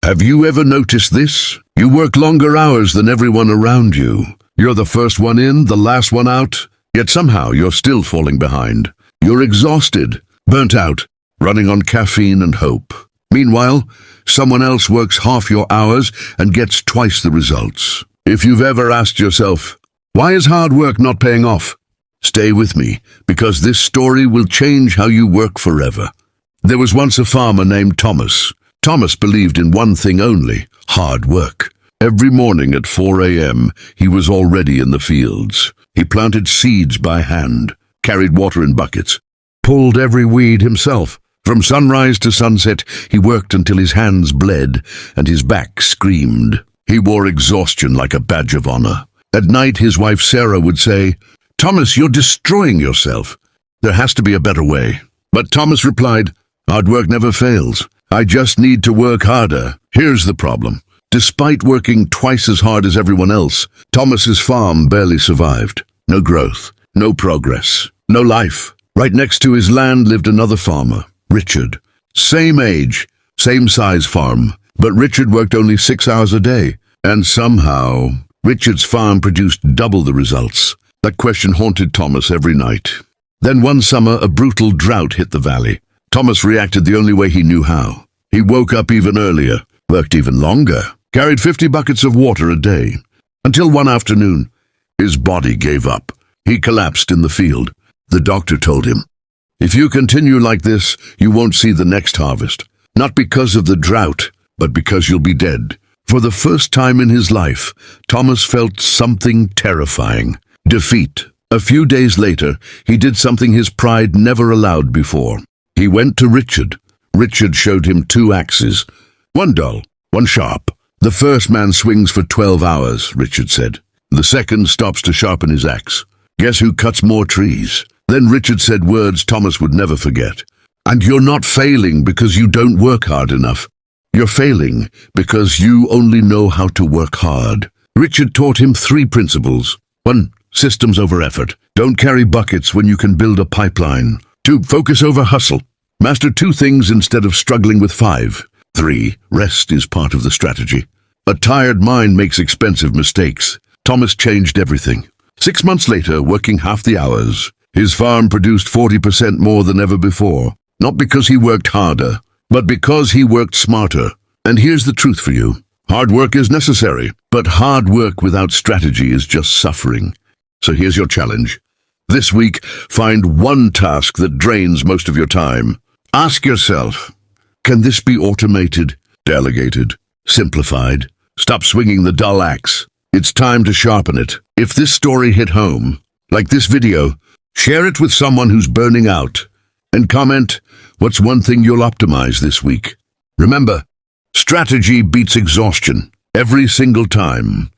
Have you ever noticed this? You work longer hours than everyone around you. You're the first one in, the last one out, yet somehow you're still falling behind. You're exhausted, burnt out, running on caffeine and hope. Meanwhile, someone else works half your hours and gets twice the results. If you've ever asked yourself, why is hard work not paying off? Stay with me, because this story will change how you work forever. There was once a farmer named Thomas. Thomas believed in one thing only: hard work. Every morning at 4 a.m., he was already in the fields. He planted seeds by hand, carried water in buckets, pulled every weed himself. From sunrise to sunset, he worked until his hands bled and his back screamed. He wore exhaustion like a badge of honor. At night, his wife Sarah would say, "Thomas, you're destroying yourself. There has to be a better way." But Thomas replied, "Hard work never fails. I just need to work harder." Here's the problem. Despite working twice as hard as everyone else, Thomas's farm barely survived. No growth, no progress, no life. Right next to his land lived another farmer, Richard. Same age, same size farm, but Richard worked only 6 hours a day. And somehow, Richard's farm produced double the results. That question haunted Thomas every night. Then one summer, a brutal drought hit the valley. Thomas reacted the only way he knew how. He woke up even earlier, worked even longer, carried 50 buckets of water a day, until one afternoon, his body gave up. He collapsed in the field. The doctor told him, "If you continue like this, you won't see the next harvest. Not because of the drought, but because you'll be dead." For the first time in his life, Thomas felt something terrifying: defeat. A few days later, he did something his pride never allowed before. He went to Richard. Richard showed him 2 axes, one dull, one sharp. "The first man swings for 12 hours, Richard said. "The second stops to sharpen his axe. Guess who cuts more trees?" Then Richard said words Thomas would never forget. "And you're not failing because you don't work hard enough. You're failing because you only know how to work hard." Richard taught him 3 principles. 1. Systems over effort. Don't carry buckets when you can build a pipeline. 2. Focus over hustle. Master 2 things instead of struggling with 5. 3. Rest is part of the strategy. A tired mind makes expensive mistakes. Thomas changed everything. 6 months later, working half the hours, his farm produced 40% more than ever before. Not because he worked harder, but because he worked smarter. And here's the truth for you. Hard work is necessary, but hard work without strategy is just suffering. So here's your challenge. This week, find one task that drains most of your time. Ask yourself, can this be automated, delegated, simplified? Stop swinging the dull axe. It's time to sharpen it. If this story hit home, like this video, share it with someone who's burning out, and comment, what's one thing you'll optimize this week? Remember, strategy beats exhaustion every single time.